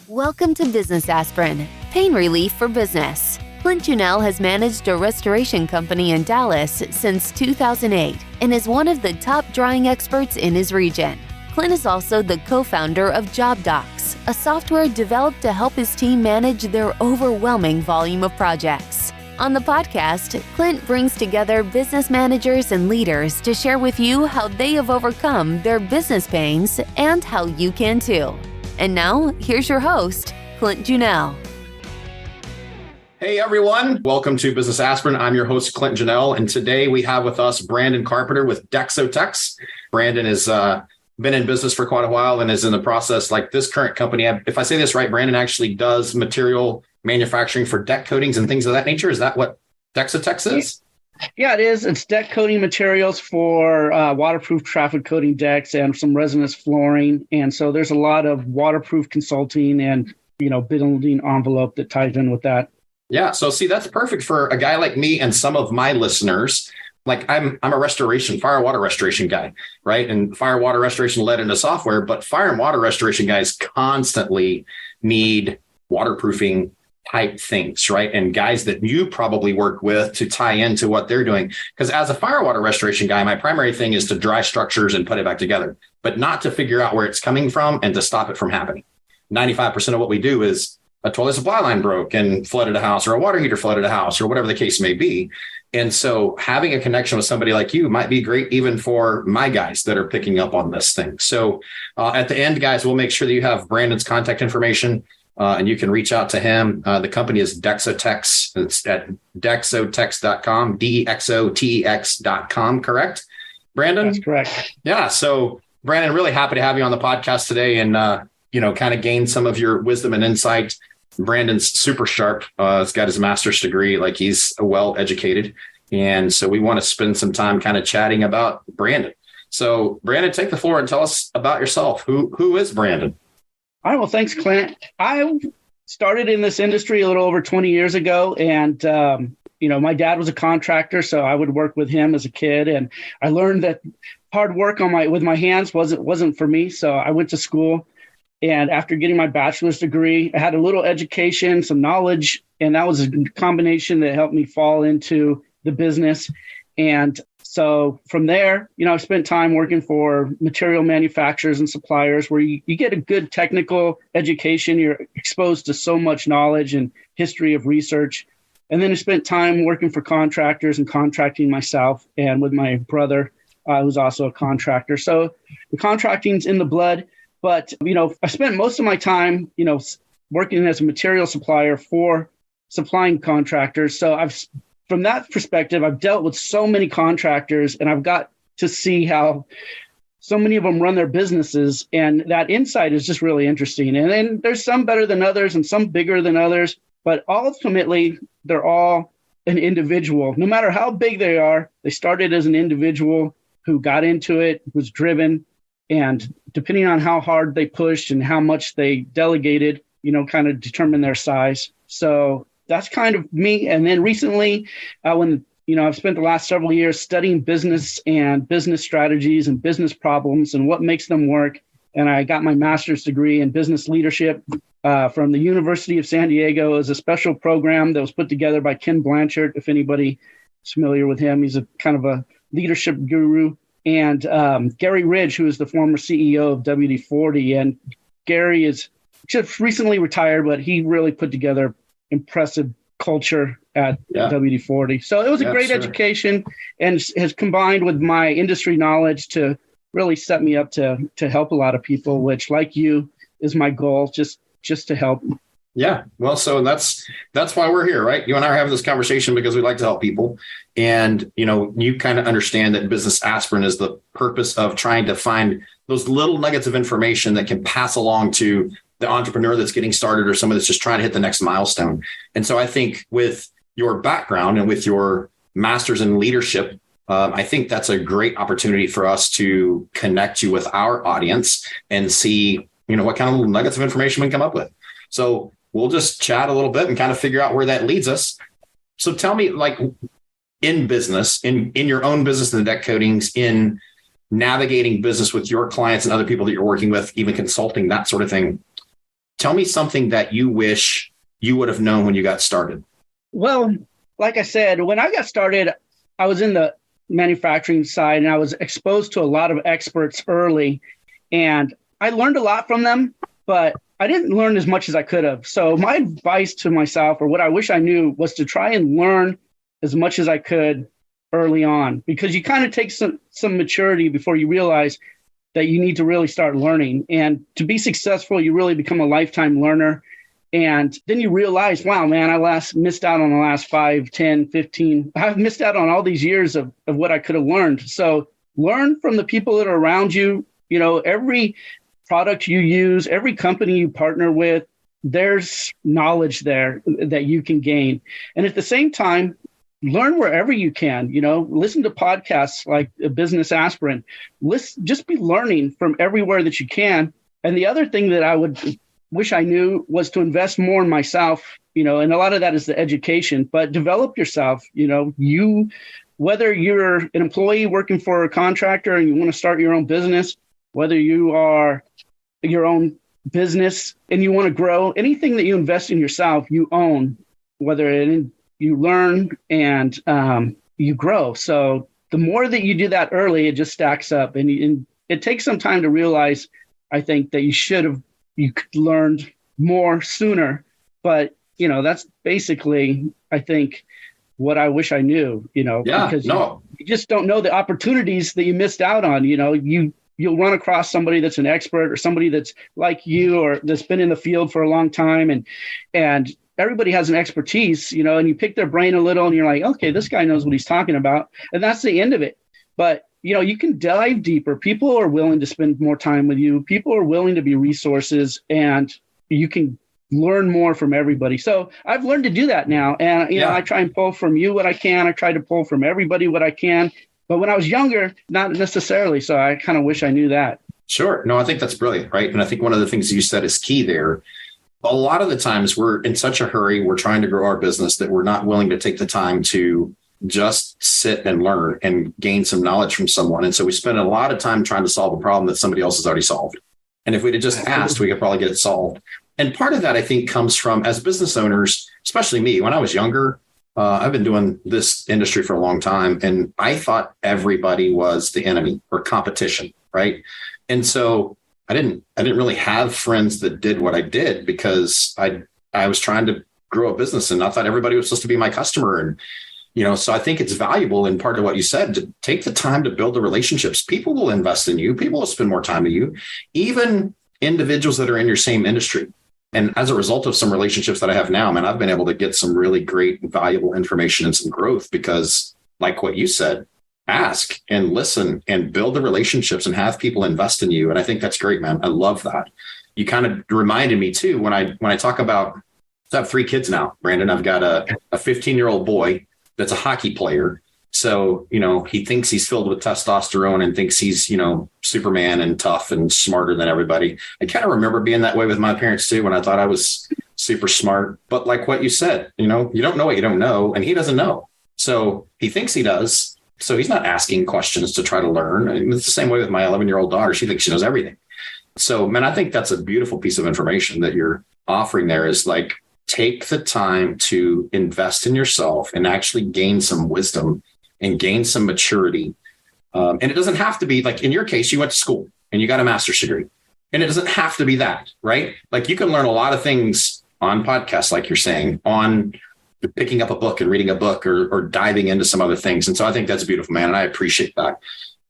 Welcome to Business Aspirin, pain relief for business. Clint has managed a restoration company in Dallas since 2008 and is one of the top drying experts in his region. Clint is also the co-founder of JobDocs, a software developed to help his team manage their overwhelming volume of projects. On the podcast, Clint brings together business managers and leaders to share with you how they have overcome their business pains and how you can too. And now, here's your host, Clint Junell. Hey everyone, welcome to Business Aspirin. I'm your host, Clint Junell, and today we have with us Brandon Carpenter with Dexotech. Brandon has been in business for quite a while and is in the process, like this current company. If I say this right, Brandon actually does material manufacturing for deck coatings and things of that nature. Is that what Dexotech is? Yeah, it is. It's deck coating materials for waterproof traffic coating decks and some resinous flooring. And so there's a lot of waterproof consulting and, building envelope that ties in with that. Yeah. So see, that's perfect for a guy like me and some of my listeners. Like I'm a fire water restoration guy, right? And fire water restoration led into software, but fire and water restoration guys constantly need waterproofing type things, right? And guys that you probably work with to tie into what they're doing. Because as a fire water restoration guy, my primary thing is to dry structures and put it back together, but not to figure out where it's coming from and to stop it from happening. 95% of what we do is a toilet supply line broke and flooded a house, or a water heater flooded a house, or whatever the case may be. And so having a connection with somebody like you might be great even for my guys that are picking up on this thing. So at the end, guys, we'll make sure that you have Brandon's contact information. And you can reach out to him. The company is Dexotech. It's at dexotech.com, DEXOTEX.com, correct? Brandon? That's correct. Yeah. So, Brandon, really happy to have you on the podcast today and, kind of gain some of your wisdom and insight. Brandon's super sharp. He's got his master's degree, like he's well-educated. And so we want to spend some time kind of chatting about Brandon. So, Brandon, take the floor and tell us about yourself. Who is Brandon? All right. Well, thanks, Clint. I started in this industry a little over 20 years ago. And, my dad was a contractor, so I would work with him as a kid. And I learned that hard work with my hands wasn't for me. So I went to school. And after getting my bachelor's degree, I had a little education, some knowledge. And that was a combination that helped me fall into the business. And so from there, I spent time working for material manufacturers and suppliers where you get a good technical education. You're exposed to so much knowledge and history of research. And then I spent time working for contractors and contracting myself and with my brother, who's also a contractor. So the contracting's in the blood. But, I spent most of my time, working as a material supplier for supplying contractors. So from that perspective, I've dealt with so many contractors and I've got to see how so many of them run their businesses. And that insight is just really interesting. And then there's some better than others and some bigger than others. But ultimately, they're all an individual. No matter how big they are, they started as an individual who got into it, was driven. And depending on how hard they pushed and how much they delegated, kind of determine their size. So that's kind of me. And then recently, when, I've spent the last several years studying business and business strategies and business problems and what makes them work. And I got my master's degree in business leadership from the University of San Diego as a special program that was put together by Ken Blanchard. If anybody is familiar with him, he's a kind of a leadership guru. And Gary Ridge, who is the former CEO of WD-40. And Gary is just recently retired, but he really put together impressive culture at WD-40. So it was a great education and has combined with my industry knowledge to really set me up to help a lot of people, which, like you, is my goal, just to help. Yeah. Well, so that's why we're here, right? You and I are having this conversation because we like to help people. And, you kind of understand that Business Aspirin is the purpose of trying to find those little nuggets of information that can pass along to the entrepreneur that's getting started or someone that's just trying to hit the next milestone. And so I think with your background and with your master's in leadership, I think that's a great opportunity for us to connect you with our audience and see, what kind of little nuggets of information we can come up with. So we'll just chat a little bit and kind of figure out where that leads us. So tell me, like in business, in your own business, in the deck coatings, in navigating business with your clients and other people that you're working with, even consulting, that sort of thing. Tell me something that you wish you would have known when you got started. Well, like I said, when I got started, I was in the manufacturing side and I was exposed to a lot of experts early, and I learned a lot from them, but I didn't learn as much as I could have. So my advice to myself, or what I wish I knew, was to try and learn as much as I could early on, because you kind of take some maturity before you realize that you need to really start learning. And to be successful, you really become a lifetime learner. And then you realize, wow, man, I missed out on the last 5, 10, 15. I've missed out on all these years of what I could have learned. So learn from the people that are around you. You know, every product you use, every company you partner with, there's knowledge there that you can gain. And at the same time, learn wherever you can. You know, listen to podcasts like Business Aspirin. Just be learning from everywhere that you can. And the other thing that I would wish I knew was to invest more in myself, you know, and a lot of that is the education, but develop yourself. You know, whether you're an employee working for a contractor and you want to start your own business, whether you are your own business and you want to grow, anything that you invest in yourself, you own, you learn and you grow. So the more that you do that early, it just stacks up, and it takes some time to realize, I think, that you could learned more sooner. But, you know, that's basically, I think, what I wish I knew, you know, because you just don't know the opportunities that you missed out on. You know, you'll run across somebody that's an expert or somebody that's like you or that's been in the field for a long time, and everybody has an expertise, you know, and you pick their brain a little and you're like, okay, this guy knows what he's talking about. And that's the end of it. But, you know, you can dive deeper. People are willing to spend more time with you. People are willing to be resources, and you can learn more from everybody. So I've learned to do that now. And, you know, I try and pull from you what I can. I try to pull from everybody what I can. But when I was younger, not necessarily. So I kind of wish I knew that. Sure. No, I think that's brilliant. Right. And I think one of the things you said is key there. A lot of the times we're in such a hurry, we're trying to grow our business that we're not willing to take the time to just sit and learn and gain some knowledge from someone. And so we spend a lot of time trying to solve a problem that somebody else has already solved. And if we'd have just asked, we could probably get it solved. And part of that, I think, comes from, as business owners, especially me, when I was younger, I've been doing this industry for a long time, and I thought everybody was the enemy or competition, right? And so I didn't really have friends that did what I did, because I was trying to grow a business and I thought everybody was supposed to be my customer. And, you know, so I think it's valuable, in part of what you said, to take the time to build the relationships. People will invest in you. People will spend more time with you, even individuals that are in your same industry. And as a result of some relationships that I have now, man, I've been able to get some really great, valuable information and some growth because, like what you said, ask and listen and build the relationships and have people invest in you. And I think that's great, man. I love that. You kind of reminded me too, when I talk about, I have 3 kids now, Brandon. I've got a 15-year-old boy that's a hockey player. So, you know, he thinks he's filled with testosterone and thinks he's, you know, Superman and tough and smarter than everybody. I kind of remember being that way with my parents too, when I thought I was super smart. But like what you said, you know, you don't know what you don't know, and he doesn't know. So he thinks he does. So he's not asking questions to try to learn. And it's the same way with my 11-year-old daughter. She thinks she knows everything. So, man, I think that's a beautiful piece of information that you're offering there, is like, take the time to invest in yourself and actually gain some wisdom and gain some maturity. And it doesn't have to be like, in your case, you went to school and you got a master's degree, and it doesn't have to be that, right? Like, you can learn a lot of things on podcasts, like you're saying, on picking up a book and reading a book, or diving into some other things. And so I think that's beautiful, man. And I appreciate that.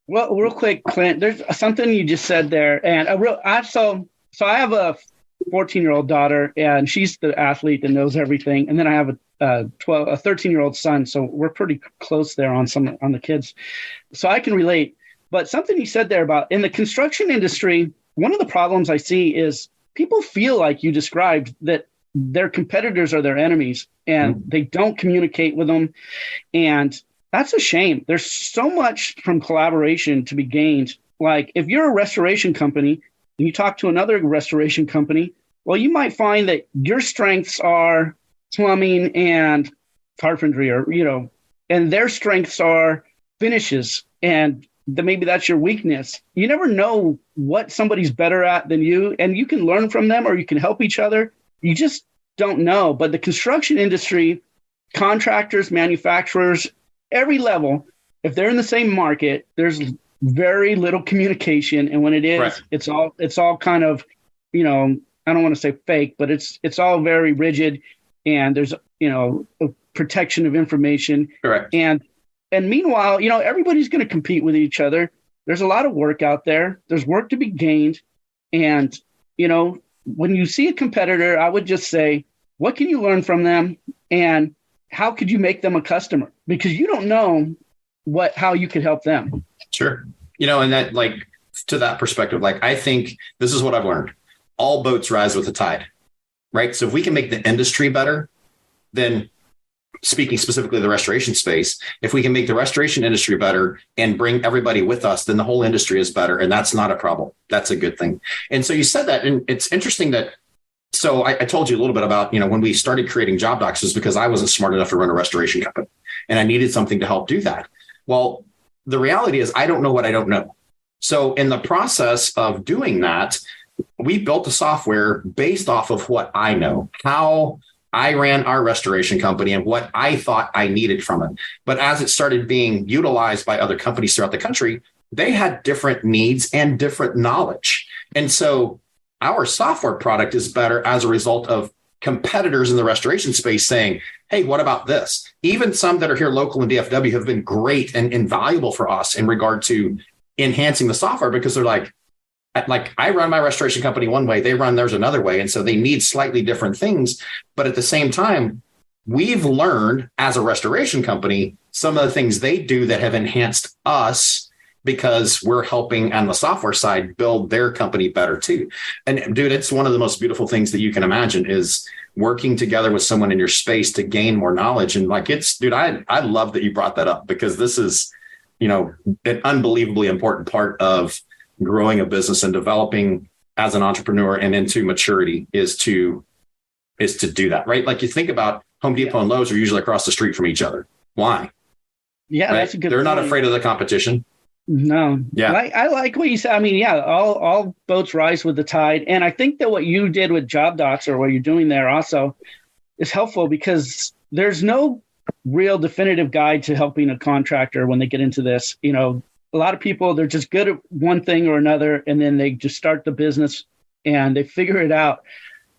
Well, real quick, Clint, there's something you just said there. And so I have a 14-year-old daughter, and she's the athlete that knows everything. And then I have a 13-year-old son. So we're pretty close there on the kids. So I can relate. But something you said there about in the construction industry, one of the problems I see is people feel like you described, that their competitors are their enemies, and they don't communicate with them. And that's a shame. There's so much from collaboration to be gained. Like, if you're a restoration company and you talk to another restoration company, well, you might find that your strengths are plumbing and carpentry, or, you know, and their strengths are finishes and maybe that's your weakness. You never know what somebody's better at than you, and you can learn from them or you can help each other. You just don't know. But the construction industry, contractors, manufacturers, every level, if they're in the same market, there's very little communication. And when it is, right, it's all kind of, I don't want to say fake, but it's all very rigid, and there's, a protection of information. Correct. And meanwhile, everybody's going to compete with each other. There's a lot of work out there. There's work to be gained. And, when you see a competitor, I would just say, what can you learn from them? And how could you make them a customer? Because you don't know how you could help them. Sure. And that, like, to that perspective, like, I think this is what I've learned. All boats rise with the tide, right? So if we can make the industry better, then speaking specifically of the restoration space, if we can make the restoration industry better and bring everybody with us, then the whole industry is better. And that's not a problem. That's a good thing. And so you said that, and it's interesting that, so I told you a little bit about, when we started creating job docs, was because I wasn't smart enough to run a restoration company and I needed something to help do that. Well, the reality is I don't know what I don't know. So in the process of doing that, we built a software based off of what I know, how I ran our restoration company and what I thought I needed from it. But as it started being utilized by other companies throughout the country, they had different needs and different knowledge. And so our software product is better as a result of competitors in the restoration space saying, hey, what about this? Even some that are here local in DFW have been great and invaluable for us in regard to enhancing the software, because they're like, I run my restoration company one way, they run theirs another way. And so they need slightly different things. But at the same time, we've learned as a restoration company, some of the things they do that have enhanced us because we're helping on the software side build their company better too. And dude, it's one of the most beautiful things that you can imagine is working together with someone in your space to gain more knowledge. And like, I love that you brought that up, because this is, an unbelievably important part of growing a business and developing as an entrepreneur and into maturity is to do that, right? Like, you think about Home Depot and Lowe's are usually across the street from each other. Why? Yeah, right? That's a good They're point. Not afraid of the competition. No. Yeah. I like what you said. I mean, yeah, all boats rise with the tide. And I think that what you did with job docs, or what you're doing there also, is helpful, because there's no real definitive guide to helping a contractor when they get into this. A lot of people, they're just good at one thing or another, and then they just start the business and they figure it out.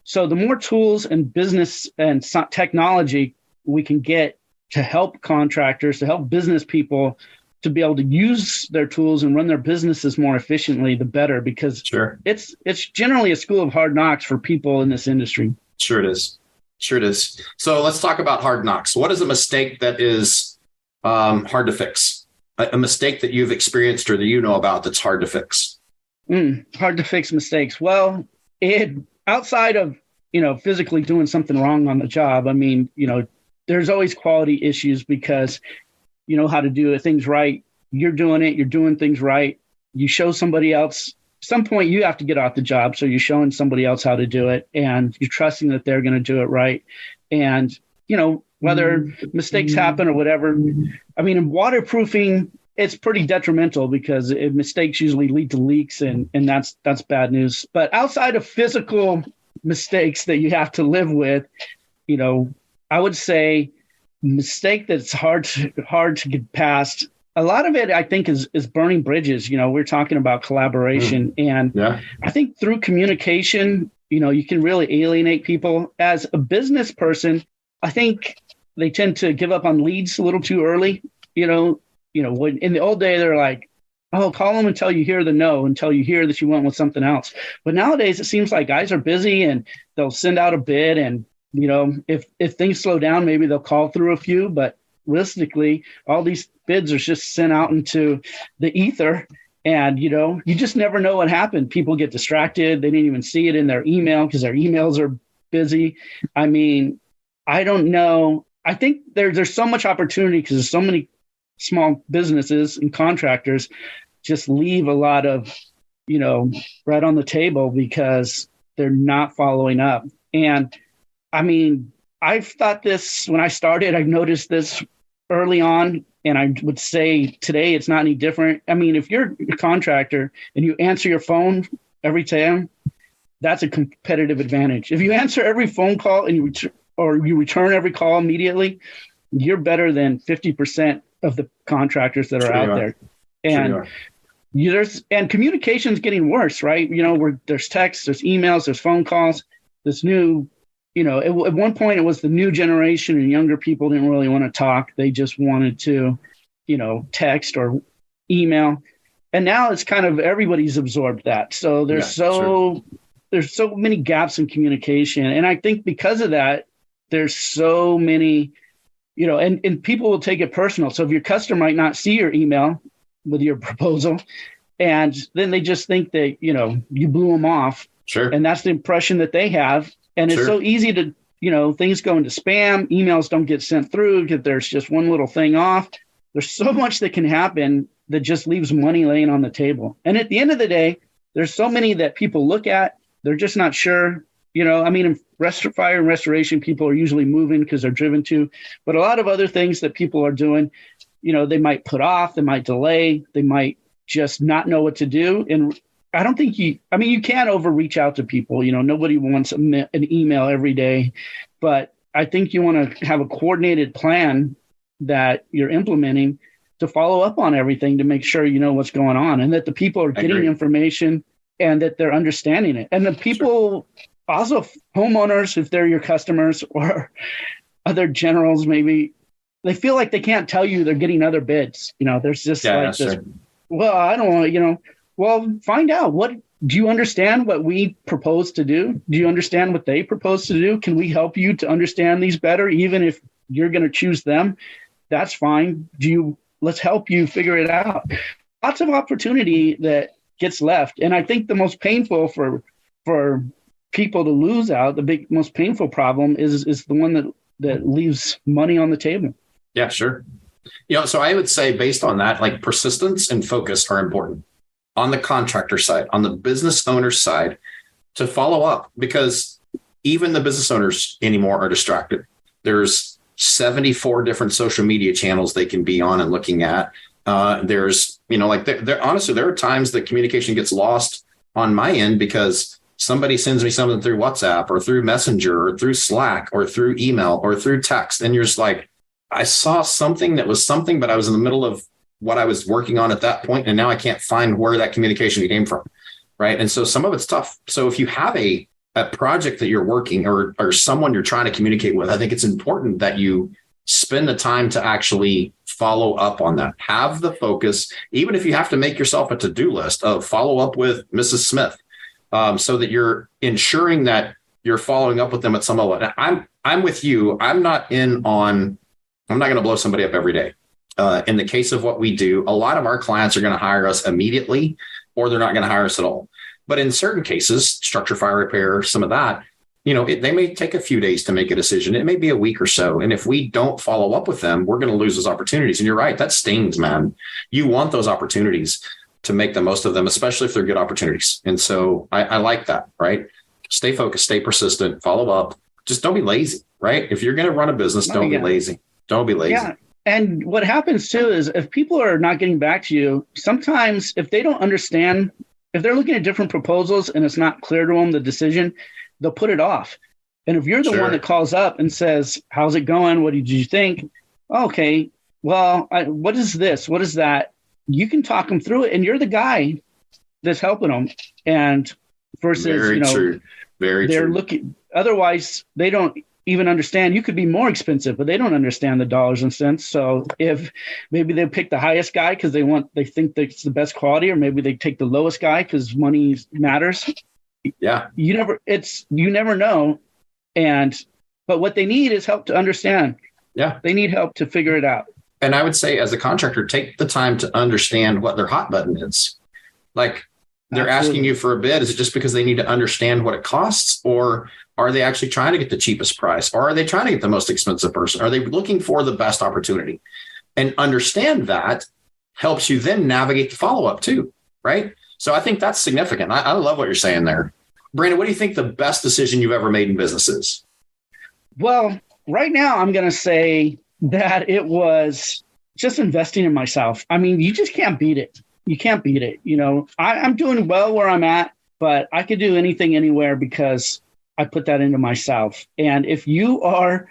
So the more tools and business and technology we can get to help contractors, to help business people to be able to use their tools and run their businesses more efficiently, the better, because sure, it's generally a school of hard knocks for people in this industry. Sure it is. So let's talk about hard knocks. What is a mistake that is hard to fix? A mistake that you've experienced or that you know about that's hard to fix? Hard to fix mistakes. Well, outside of, physically doing something wrong on the job, I mean, there's always quality issues, because you know how to do things right. You're doing things right. You show somebody else. At some point, you have to get off the job. So you're showing somebody else how to do it, and you're trusting that they're going to do it right. And, whether mistakes happen or whatever. I mean, in waterproofing, it's pretty detrimental, because mistakes usually lead to leaks, and that's bad news. But outside of physical mistakes that you have to live with, I would say mistake that's hard to get past. A lot of it, I think, is burning bridges. We're talking about collaboration, and yeah. I think through communication, you can really alienate people. As a business person, I think they tend to give up on leads a little too early. When in the old day, they're like, oh, call them until you hear the no, until you hear that you went with something else. But nowadays, it seems like guys are busy and they'll send out a bid. And, if things slow down, maybe they'll call through a few. But realistically, all these bids are just sent out into the ether. And, you just never know what happened. People get distracted. They didn't even see it in their email because their emails are busy. I mean, I don't know. I think there's so much opportunity, because there's so many small businesses and contractors just leave a lot of, bread on the table because they're not following up. And I mean, I've thought this when I started. I've noticed this early on, And I would say today it's not any different. I mean, if you're a contractor and you answer your phone every time, that's a competitive advantage. If you answer every phone call and you return every call immediately, you're better than 50% of the contractors that are out there. And and communication's getting worse, right? Where there's texts, there's emails, there's phone calls. This new, at one point it was the new generation and younger people didn't really want to talk. They just wanted to, text or email. And now it's kind of everybody's absorbed that. So there's so many gaps in communication. And I think because of that, there's so many, and people will take it personal. So if your customer might not see your email with your proposal, and then they just think that, you blew them off. Sure. And that's the impression that they have. And it's so easy to, things go into spam, emails don't get sent through because there's just one little thing off. There's so much that can happen that just leaves money laying on the table. And at the end of the day, there's so many that people look at, they're just not sure. In fire and restoration, people are usually moving because they're driven to, but a lot of other things that people are doing, they might put off, they might delay, they might just not know what to do. And I don't think you can't overreach out to people. Nobody wants an email every day, but I think you want to have a coordinated plan that you're implementing to follow up on everything to make sure you know what's going on and that the people are getting information and that they're understanding it. And the people, also homeowners, if they're your customers or other generals, maybe they feel like they can't tell you they're getting other bids. There's just well, I don't want well, find out. What do you understand what we propose to do? Do you understand what they propose to do? Can we help you to understand these better? Even if you're going to choose them, that's fine. Let's help you figure it out. Lots of opportunity that gets left. And I think the most painful for people to lose out, the most painful problem is the one that leaves money on the table. Yeah, sure. So I would say based on that, like persistence and focus are important on the contractor side, on the business owner side, to follow up, because even the business owners anymore are distracted. There's 74 different social media channels they can be on and looking at. There's, honestly, there are times that communication gets lost on my end because somebody sends me something through WhatsApp or through Messenger or through Slack or through email or through text. And you're just like, I saw something that was something, but I was in the middle of what I was working on at that point, and now I can't find where that communication came from, right? And so some of it's tough. So if you have a project that you're working or someone you're trying to communicate with, I think it's important that you spend the time to actually follow up on that. Have the focus, even if you have to make yourself a to-do list of follow up with Mrs. Smith, so that you're ensuring that you're following up with them at some level. I'm with you. I'm not going to blow somebody up every day. In the case of what we do, a lot of our clients are going to hire us immediately, or they're not going to hire us at all. But in certain cases, structure fire repair, some of that, they may take a few days to make a decision. It may be a week or so. And if we don't follow up with them, we're going to lose those opportunities. And you're right, that stings, man. You want those opportunities to make the most of them, especially if they're good opportunities. And so I like that, right? Stay focused, stay persistent, follow up. Just don't be lazy, right? If you're going to run a business, don't be lazy. Don't be lazy. Yeah. And what happens too is if people are not getting back to you, sometimes if they don't understand, if they're looking at different proposals and it's not clear to them the decision, they'll put it off. And if you're the one that calls up and says, how's it going? What did you think? Okay, well, what is this? What is that? You can talk them through it, and you're the guy that's helping them. And versus, Very they're true. looking, otherwise they don't even understand. You could be more expensive, but they don't understand the dollars and cents. So if maybe they pick the highest guy because they think that's the best quality, or maybe they take the lowest guy because money matters. Yeah. You never know. But what they need is help to understand. Yeah. They need help to figure it out. And I would say as a contractor, take the time to understand what their hot button is. Like they're asking you for a bid. Is it just because they need to understand what it costs, or are they actually trying to get the cheapest price, or are they trying to get the most expensive person? Are they looking for the best opportunity? And understand that helps you then navigate the follow-up too, right? So I think that's significant. I love what you're saying there. Brandon, what do you think the best decision you've ever made in business is? Well, right now I'm going to say that it was just investing in myself. I mean, you just can't beat it. You can't beat it. I'm doing well where I'm at, but I could do anything anywhere because I put that into myself. And if you're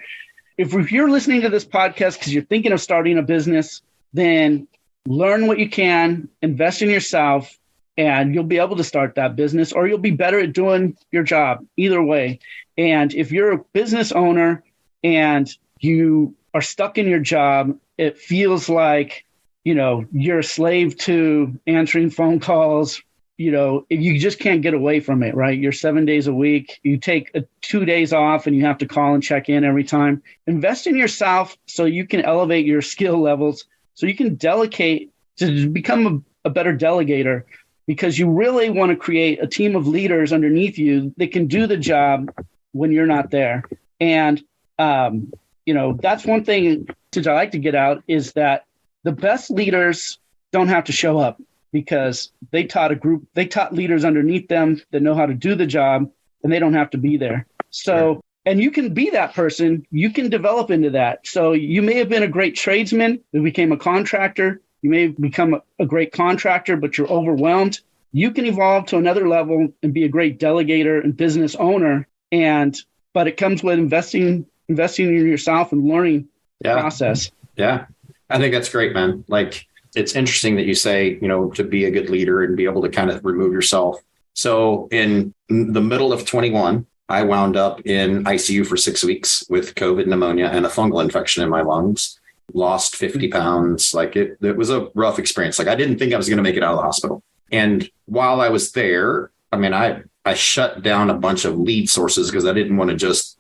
listening to this podcast because you're thinking of starting a business, then learn what you can, invest in yourself, and you'll be able to start that business, or you'll be better at doing your job either way. And if you're a business owner and you are stuck in your job, it feels like, you're a slave to answering phone calls. If you just can't get away from it, right? You're 7 days a week. You take 2 days off and you have to call and check in every time. Invest in yourself so you can elevate your skill levels, so you can delegate to become a better delegator, because you really want to create a team of leaders underneath you that can do the job when you're not there. And, that's one thing that I like to get out, is that the best leaders don't have to show up, because they taught leaders underneath them that know how to do the job, and they don't have to be there. So, and you can be that person, you can develop into that. So you may have been a great tradesman who became a contractor. You may become a great contractor, but you're overwhelmed. You can evolve to another level and be a great delegator and business owner. But it comes with investing in yourself and learning the process. Yeah. I think that's great, man. Like, it's interesting that you say, to be a good leader and be able to kind of remove yourself. So in the middle of 21, I wound up in ICU for 6 weeks with COVID pneumonia and a fungal infection in my lungs, lost 50 pounds. Like it was a rough experience. Like I didn't think I was going to make it out of the hospital. And while I was there, I mean, I shut down a bunch of lead sources because I didn't want to just,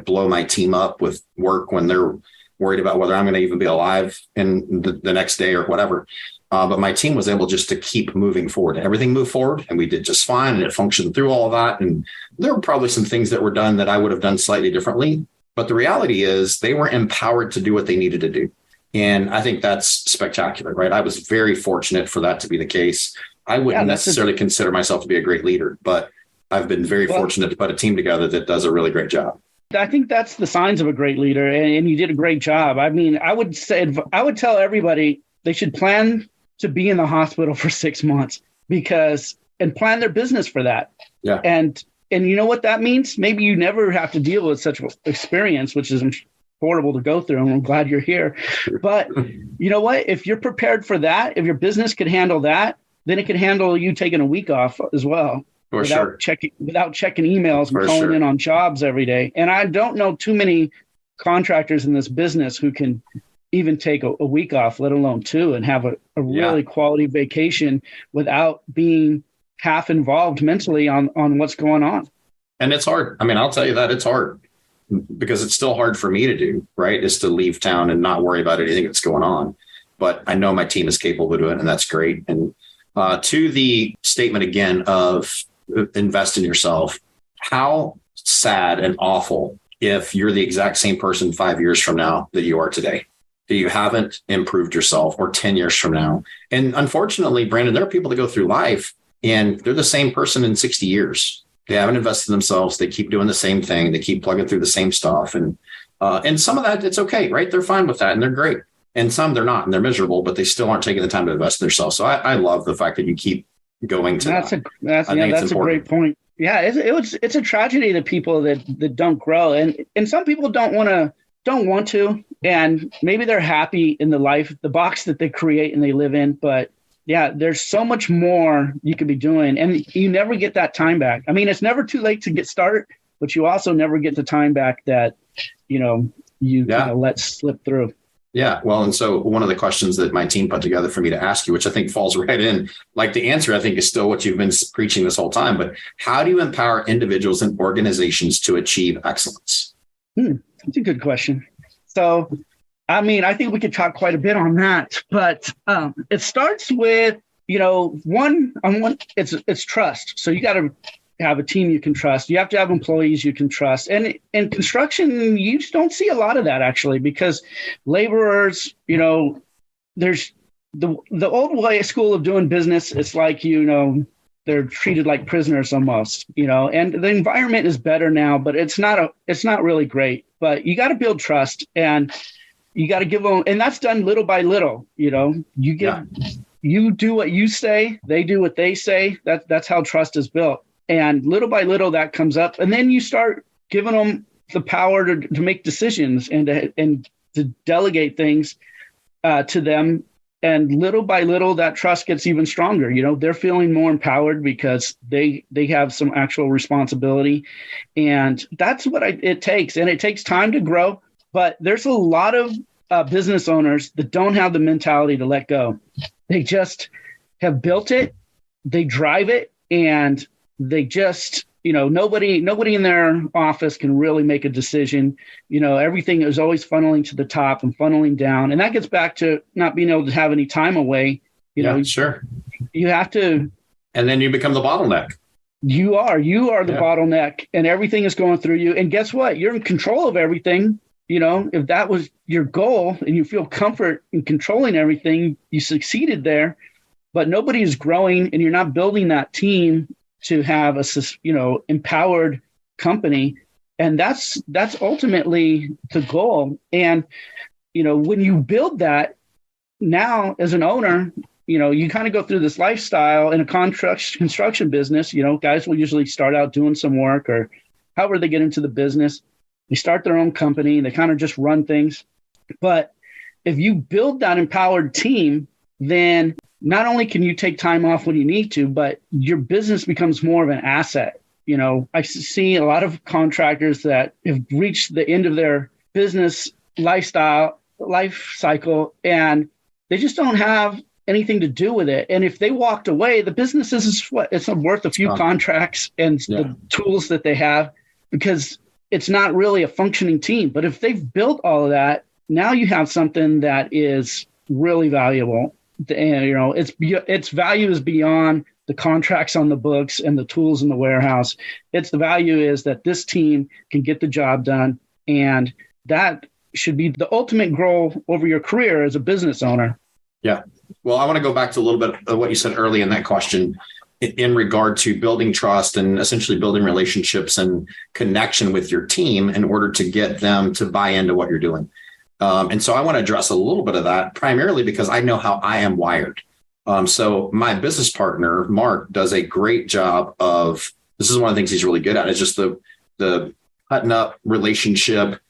blow my team up with work when they're worried about whether I'm going to even be alive in the next day or whatever. But my team was able just to keep moving forward. Everything moved forward and we did just fine. And it functioned through all of that. And there were probably some things that were done that I would have done slightly differently. But the reality is they were empowered to do what they needed to do. And I think that's spectacular, right? I was very fortunate for that to be the case. I wouldn't necessarily consider myself to be a great leader, but I've been very fortunate to put a team together that does a really great job. I think that's the signs of a great leader, and you did a great job. I mean, I would tell everybody they should plan to be in the hospital for 6 months and plan their business for that. Yeah. And you know what that means? Maybe you never have to deal with such an experience, which is horrible to go through. And I'm glad you're here. But you know what? If you're prepared for that, if your business could handle that, then it could handle you taking a week off as well. Without checking emails and calling in on jobs every day. And I don't know too many contractors in this business who can even take a week off, let alone two, and have a really quality vacation without being half involved mentally on what's going on. And it's hard. I mean, I'll tell you that it's hard because it's still hard for me to do, right? Is to leave town and not worry about anything that's going on. But I know my team is capable of doing it, and that's great. And to the statement again of invest in yourself, how sad and awful if you're the exact same person 5 years from now that you are today, that you haven't improved yourself, or 10 years from now. And unfortunately, Brandon, there are people that go through life and they're the same person in 60 years. They haven't invested in themselves. They keep doing the same thing. They keep plugging through the same stuff. And some of that, it's okay, right? They're fine with that and they're great. And some they're not and they're miserable, but they still aren't taking the time to invest in themselves. So I love the fact that you keep going to that's a great point. Yeah, it's a tragedy that people that don't grow, and some people don't want to, and maybe they're happy in the box that they create and they live in. But yeah, there's so much more you could be doing, and you never get that time back. I mean, it's never too late to get started, but you also never get the time back that you kind of let slip through. Yeah. Well, and so one of the questions that my team put together for me to ask you, which I think falls right in, like the answer, I think is still what you've been preaching this whole time, but how do you empower individuals and organizations to achieve excellence? That's a good question. So, I mean, I think we could talk quite a bit on that, but it starts with, it's trust. So you got to have a team you can trust. You have to have employees you can trust. And in construction, you just don't see a lot of that actually, because laborers, there's the old way school of doing business. It's like, they're treated like prisoners almost, and the environment is better now, but it's not really great. But you got to build trust. And you got to give them, and that's done little by little. You do what you say, they do what they say. That's how trust is built. And little by little that comes up. And then you start giving them the power to make decisions and to delegate things to them. And little by little, that trust gets even stronger. They're feeling more empowered because they have some actual responsibility. And that's what it takes. And it takes time to grow. But there's a lot of business owners that don't have the mentality to let go. They just have built it, they drive it, and they just, nobody in their office can really make a decision. Everything is always funneling to the top and funneling down. And that gets back to not being able to have any time away. Sure. You have to. And then you become the bottleneck. You are the bottleneck, and everything is going through you. And guess what? You're in control of everything. If that was your goal and you feel comfort in controlling everything, you succeeded there, but nobody is growing and you're not building that team to have a, empowered company. And that's ultimately the goal. And, when you build that now as an owner, you kind of go through this lifestyle in a construction business. Guys will usually start out doing some work, or however they get into the business. They start their own company. They kind of just run things. But if you build that empowered team, then not only can you take time off when you need to, but your business becomes more of an asset. I see a lot of contractors that have reached the end of their business life cycle, and they just don't have anything to do with it. And if they walked away, the business is it's worth a few contracts and the tools that they have, because it's not really a functioning team. But if they've built all of that, now you have something that is really valuable. And, its value is beyond the contracts on the books and the tools in the warehouse. It's the value is that this team can get the job done. And that should be the ultimate goal over your career as a business owner. Yeah. Well, I want to go back to a little bit of what you said early in that question in regard to building trust and essentially building relationships and connection with your team in order to get them to buy into what you're doing. And so I want to address a little bit of that, primarily because I know how I am wired. So my business partner, Mark, does a great job of, this is one of the things he's really good at, is just the cutting up relationship,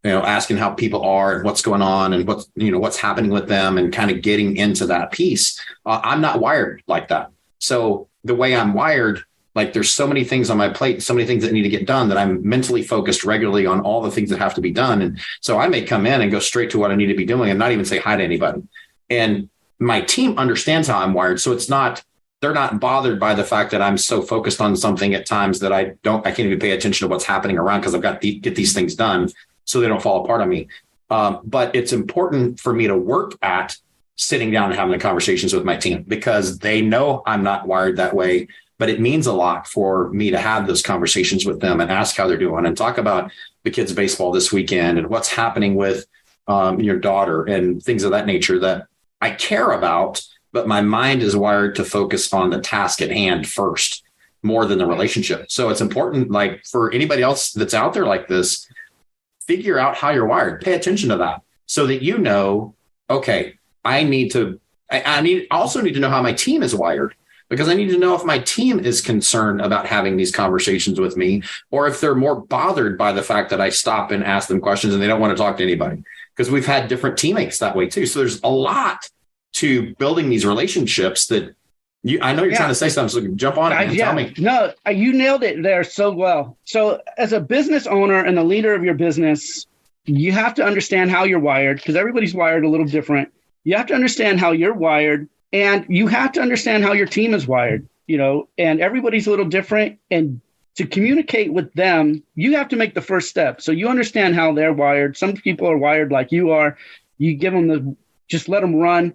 asking how people are and what's going on and what's happening with them and kind of getting into that piece. I'm not wired like that. So the way I'm wired, like there's so many things on my plate, so many things that need to get done that I'm mentally focused regularly on all the things that have to be done. And so I may come in and go straight to what I need to be doing and not even say hi to anybody. And my team understands how I'm wired. So they're not bothered by the fact that I'm so focused on something at times that I can't even pay attention to what's happening around because I've got to get these things done so they don't fall apart on me. But it's important for me to work at sitting down and having the conversations with my team because they know I'm not wired that way, but it means a lot for me to have those conversations with them and ask how they're doing and talk about the kids' baseball this weekend and what's happening with your daughter and things of that nature that I care about, but my mind is wired to focus on the task at hand first, more than the relationship. So it's important, like for anybody else that's out there like this, figure out how you're wired, pay attention to that so that okay, I also need to know how my team is wired, because I need to know if my team is concerned about having these conversations with me, or if they're more bothered by the fact that I stop and ask them questions and they don't want to talk to anybody, because we've had different teammates that way too. So there's a lot to building these relationships that I know you're trying to say something, so jump on it and tell me. No, you nailed it there so well. So as a business owner and the leader of your business, you have to understand how you're wired, because everybody's wired a little different. You have to understand how you're wired, and you have to understand how your team is wired, and everybody's a little different. And to communicate with them, you have to make the first step. So you understand how they're wired. Some people are wired like you are. You give them just let them run,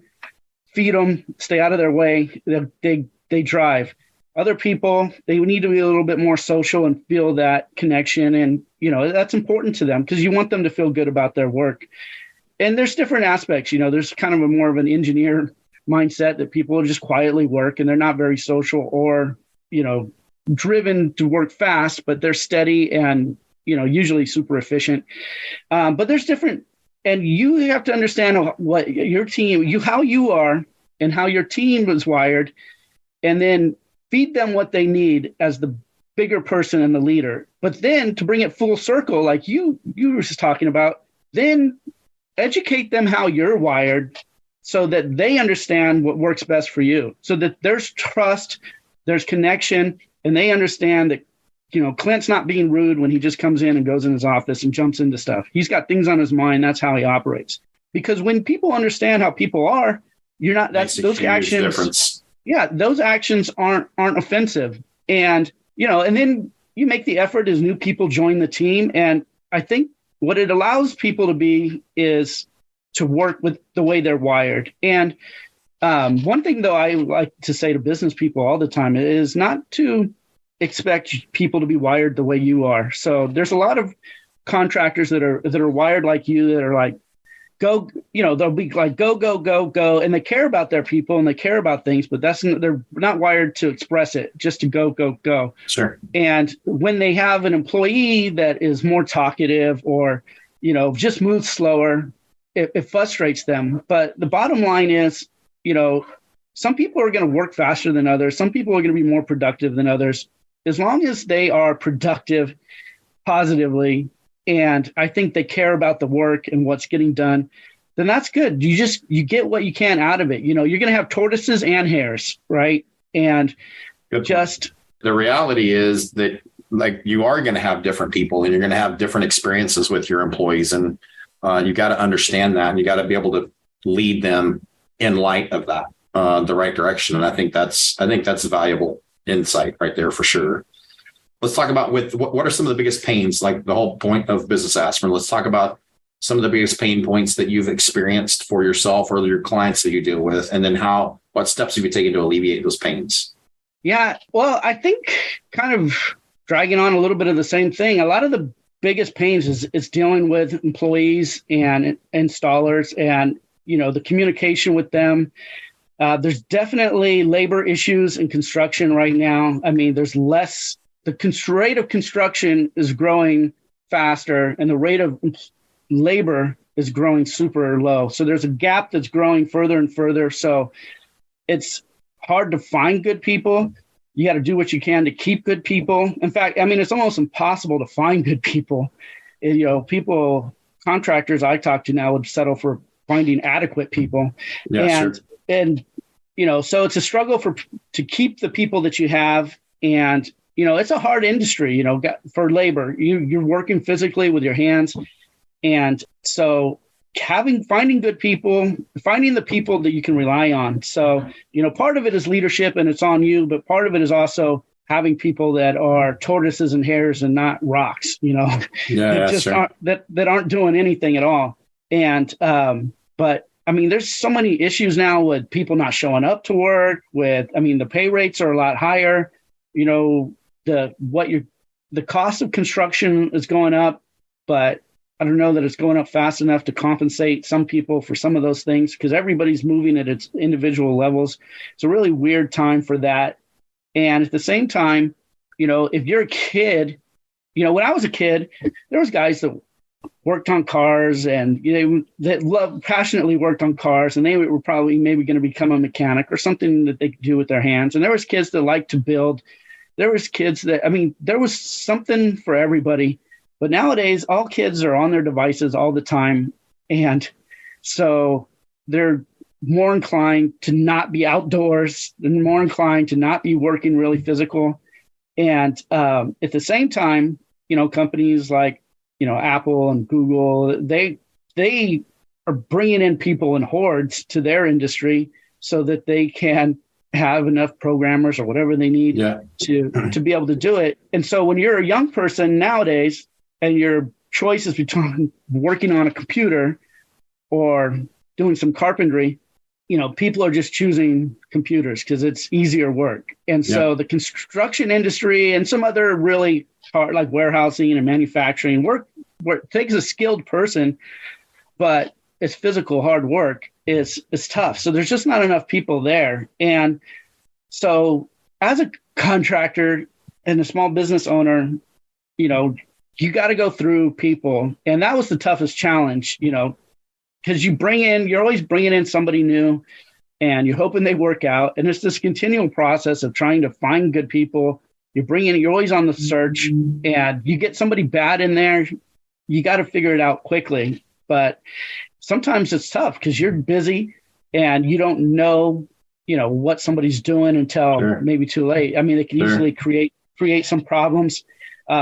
feed them, stay out of their way. They drive. Other people, they need to be a little bit more social and feel that connection. And, that's important to them because you want them to feel good about their work. And there's different aspects, there's kind of more of an engineer mindset that people just quietly work and they're not very social or, driven to work fast, but they're steady and, usually super efficient. But there's different and you have to understand what your team, how you are and how your team is wired, and then feed them what they need as the bigger person and the leader. But then to bring it full circle, like you were just talking about, then educate them how you're wired so that they understand what works best for you, so that there's trust, there's connection, and they understand that, Clint's not being rude when he just comes in and goes in his office and jumps into stuff. He's got things on his mind. That's how he operates. Because when people understand how people are, those actions. Difference. Yeah, those actions aren't offensive. And, and then you make the effort as new people join the team. And I think what it allows people to be is to work with the way they're wired. And one thing, though, I like to say to business people all the time is not to expect people to be wired the way you are. So there's a lot of contractors that are wired like you, that are like, go, they'll be like, go, go, go, go. And they care about their people and they care about things, but they're not wired to express it, just to go, go, go. Sure. And when they have an employee that is more talkative or, just moves slower, it frustrates them. But the bottom line is, some people are going to work faster than others. Some people are going to be more productive than others. As long as they are productive positively, and I think they care about the work and what's getting done, then that's good. You get what you can out of it. You're going to have tortoises and hares, right? And the reality is that, like, you are going to have different people and you're going to have different experiences with your employees. And you got to understand that, and you got to be able to lead them in light of that, the right direction. And I think that's valuable insight right there for sure. Let's talk about what are some of the biggest pains, like the whole point of Business Aspirin. Let's talk about some of the biggest pain points that you've experienced for yourself or your clients that you deal with, and then what steps have you taken to alleviate those pains? Yeah, well, I think kind of dragging on a little bit of the same thing. A lot of the biggest pains is dealing with employees and installers, and the communication with them. There's definitely labor issues in construction right now. I mean, there's less. The rate of construction is growing faster, and the rate of labor is growing super low. So there's a gap that's growing further and further. So it's hard to find good people. You got to do what you can to keep good people. In fact, I mean, it's almost impossible to find good people. Contractors I talk to now would settle for finding adequate people. Yeah, sure. And so it's a struggle to keep the people that you have. And it's a hard industry, for labor. You're working physically with your hands. And so finding good people, finding the people that you can rely on. So, part of it is leadership and it's on you, but part of it is also having people that are tortoises and hares and not rocks, that aren't doing anything at all. And, but I mean, there's so many issues now with people not showing up to work the pay rates are a lot higher. The cost of construction is going up, but I don't know that it's going up fast enough to compensate some people for some of those things, because everybody's moving at its individual levels. It's a really weird time for that. And at the same time, if you're a kid, when I was a kid, there was guys that worked on cars and that passionately worked on cars, and they were probably maybe going to become a mechanic or something that they could do with their hands. And there was kids that liked to build. There was kids there was something for everybody. But nowadays, all kids are on their devices all the time. And so they're more inclined to not be outdoors, and more inclined to not be working really physical. And at the same time, companies like, Apple and Google, they are bringing in people in hordes to their industry so that they can have enough programmers or whatever they need to be able to do it. And so when you're a young person nowadays, and your choice is between working on a computer or doing some carpentry, people are just choosing computers because it's easier work. And so the construction industry and some other really hard, like warehousing and manufacturing work takes a skilled person, but it's physical hard work is tough. So there's just not enough people there. And so as a contractor and a small business owner, you got to go through people. And that was the toughest challenge, because you're always bringing in somebody new and you're hoping they work out. And it's this continual process of trying to find good people. You're always on the search, and you get somebody bad in there, you got to figure it out quickly. But sometimes it's tough because you're busy and you don't know, what somebody's doing until maybe too late. I mean, they can easily create some problems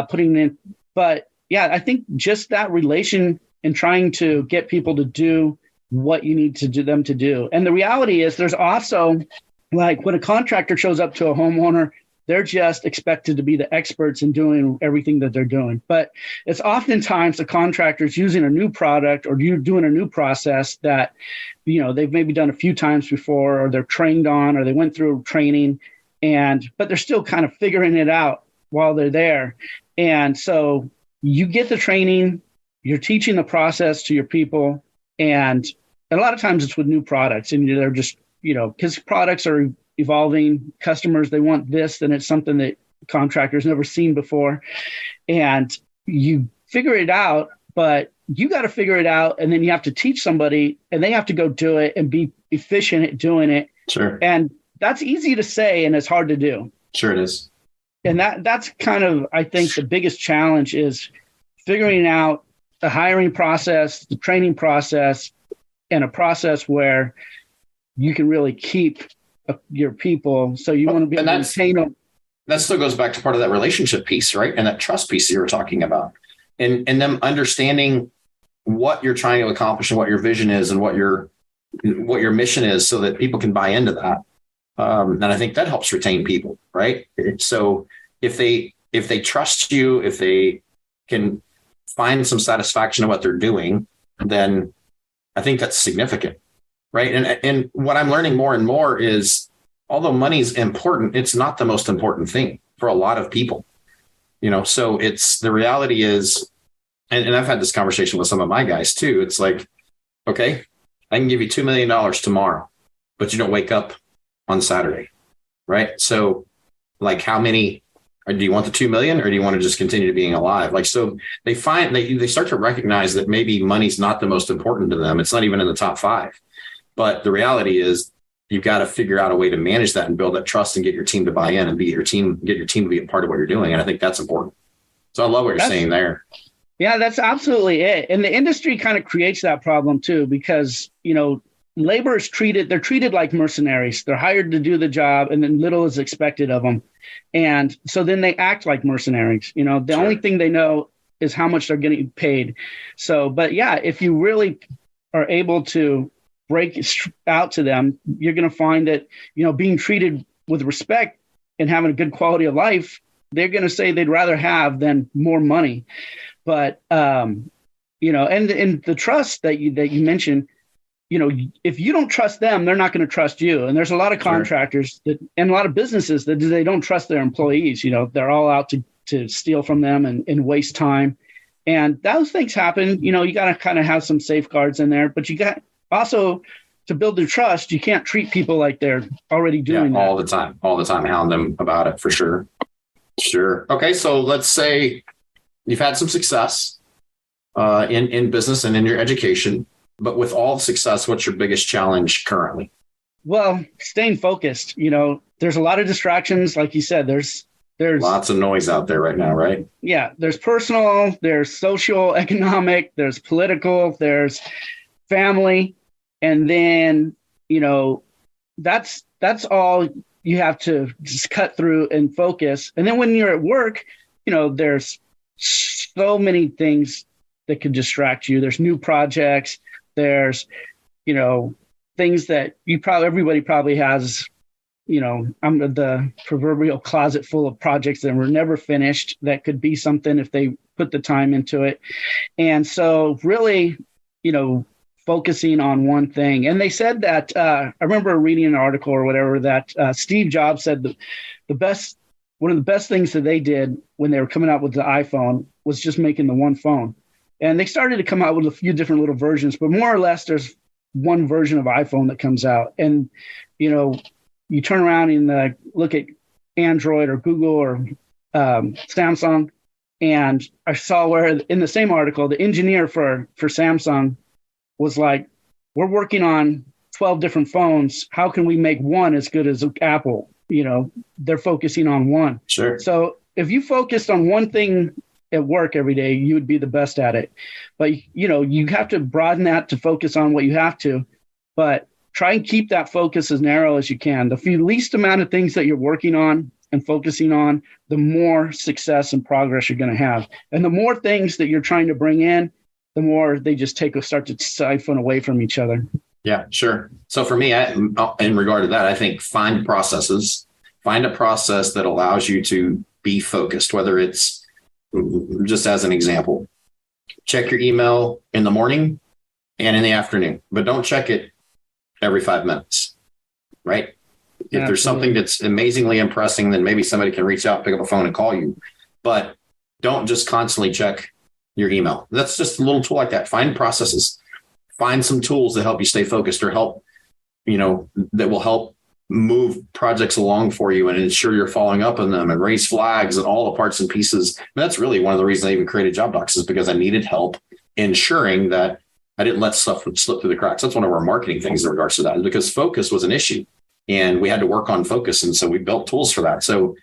putting in. But yeah, I think just that relation and trying to get people to do what you need to do them to do. And the reality is there's also, like, when a contractor shows up to a homeowner, they're just expected to be the experts in doing everything that they're doing. But it's oftentimes the contractor's using a new product or you're doing a new process that, they've maybe done a few times before, or they're trained on, or they went through training, but they're still kind of figuring it out while they're there. And so you get the training, you're teaching the process to your people. And a lot of times it's with new products, and they're just, because products are evolving, customers, they want this, and it's something that contractors never seen before. And you figure it out, but you got to figure it out. And then you have to teach somebody, and they have to go do it and be efficient at doing it. Sure. And that's easy to say, and it's hard to do. Sure it is. And that's kind of, I think, the biggest challenge is figuring out the hiring process, the training process, and a process where you can really keep your people. So you want to be able to maintain them. That still goes back to part of that relationship piece, right? And that trust piece that you were talking about, and them understanding what you're trying to accomplish and what your vision is and what your mission is, so that people can buy into that. And I think that helps retain people, right? So if they trust you, if they can find some satisfaction in what they're doing, then I think that's significant, right? And what I'm learning more and more is, although money's important, it's not the most important thing for a lot of people, so it's, the reality is, and I've had this conversation with some of my guys too. It's like, okay, I can give you $2 million tomorrow, but you don't wake up on Saturday, right? So like, how many, or do you want the 2 million, or do you want to just continue to being alive? Like, so they start to recognize that maybe money's not the most important to them. It's not even in the top 5, but the reality is you've got to figure out a way to manage that and build that trust and get your team to buy in and get your team to be a part of what you're doing. And I think that's important. So I love what you're saying there. Yeah, that's absolutely it. And the industry kind of creates that problem too, because, labor is they're treated like mercenaries. They're hired to do the job, and then little is expected of them. And so then they act like mercenaries. The only thing they know is how much they're getting paid. So, but yeah, if you really are able to break out to them, you're going to find that, being treated with respect and having a good quality of life, they're going to say they'd rather have than more money. But, and the trust that you mentioned, if you don't trust them, they're not going to trust you. And there's a lot of contractors and a lot of businesses that they don't trust their employees. They're all out to steal from them and waste time. And those things happen. You got to kind of have some safeguards in there, but you got also to build their trust. You can't treat people like they're already doing that. All the time, hound them about it for sure. Sure. Okay. So let's say you've had some success in business and in your education. But with all the success, what's your biggest challenge currently? Well, staying focused. There's a lot of distractions. Like you said, there's lots of noise out there right now, right? Yeah. There's personal, there's social, economic, there's political, there's family. And then, that's all you have to just cut through and focus. And then when you're at work, there's so many things that could distract you. There's new projects. There's, things that everybody probably has, I'm the proverbial closet full of projects that were never finished. That could be something if they put the time into it. And so really, focusing on one thing. And they said that, I remember reading an article or whatever that Steve Jobs said that one of the best things that they did when they were coming out with the iPhone was just making the one phone. And they started to come out with a few different little versions, but more or less there's one version of iPhone that comes out. And, you turn around and look at Android or Google or Samsung. And I saw where in the same article, the engineer for Samsung was like, we're working on 12 different phones. How can we make one as good as Apple? They're focusing on one. Sure. So if you focused on one thing at work every day, you would be the best at it. But, you have to broaden that to focus on what you have to, but try and keep that focus as narrow as you can. The least amount of things that you're working on and focusing on, the more success and progress you're going to have. And the more things that you're trying to bring in, the more they just start to siphon away from each other. Yeah, sure. So for me, in regard to that, I think find processes. Find a process that allows you to be focused, whether it's, just as an example, check your email in the morning and in the afternoon, but don't check it every 5 minutes, right? If there's something that's amazingly impressing, then maybe somebody can reach out, pick up a phone and call you, but don't just constantly check your email. That's just a little tool like that. Find processes, find some tools that help you stay focused or help, that will help move projects along for you and ensure you're following up on them and raise flags and all the parts and pieces. And that's really one of the reasons I even created Job Docs, is because I needed help ensuring that I didn't let stuff slip through the cracks. That's one of our marketing things in regards to that, because focus was an issue and we had to work on focus. And so we built tools for that. So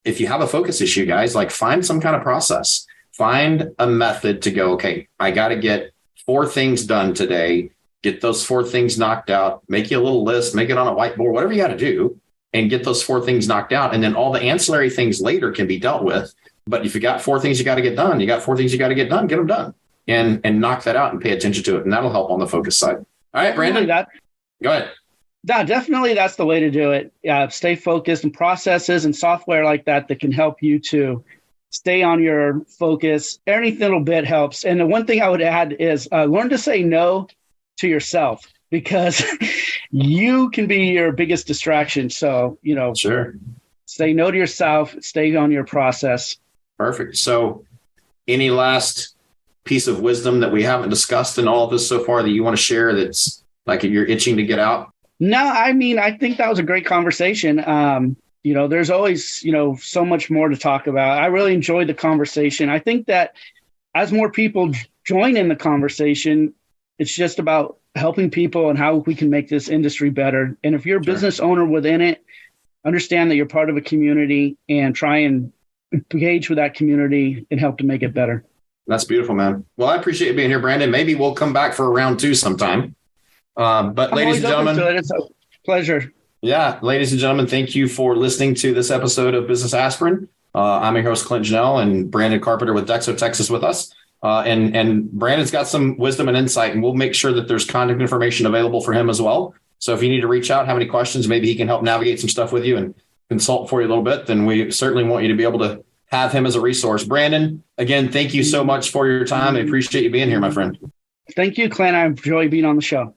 if you have a focus issue, guys, like find some kind of process, find a method to go, okay, I got to get 4 things done today. Get those 4 things knocked out, make you a little list, make it on a whiteboard, whatever you got to do, and get those 4 things knocked out. And then all the ancillary things later can be dealt with. But if you got 4 things you got to get done, get them done and knock that out and pay attention to it. And that'll help on the focus side. All right, Brandon, go ahead. No, definitely that's the way to do it. Stay focused, and processes and software like that can help you to stay on your focus. Any little bit helps. And the one thing I would add is learn to say no to yourself, because you can be your biggest distraction. So, sure. Say no to yourself, stay on your process. Perfect. So any last piece of wisdom that we haven't discussed in all of this so far that you want to share that's like you're itching to get out? No, I think that was a great conversation. There's always, so much more to talk about. I really enjoyed the conversation. I think that as more people join in the conversation, it's just about helping people and how we can make this industry better. And if you're a business owner within it, understand that you're part of a community and try and engage with that community and help to make it better. That's beautiful, man. Well, I appreciate you being here, Brandon. Maybe we'll come back for round 2 sometime. But ladies and gentlemen, it's a pleasure. Yeah, ladies and gentlemen, thank you for listening to this episode of Business Aspirin. I'm your host, Clint Janelle, and Brandon Carpenter with Dexo, Texas with us. And Brandon's got some wisdom and insight, and we'll make sure that there's contact information available for him as well. So if you need to reach out, have any questions, maybe he can help navigate some stuff with you and consult for you a little bit, then we certainly want you to be able to have him as a resource. Brandon, again, thank you so much for your time. I appreciate you being here, my friend. Thank you, Clint. I enjoy being on the show.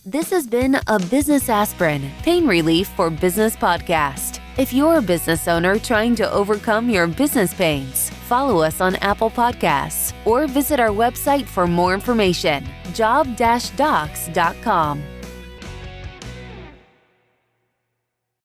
This has been a Business Aspirin, Pain Relief for Business podcast. If you're a business owner trying to overcome your business pains, follow us on Apple Podcasts or visit our website for more information, job-docs.com.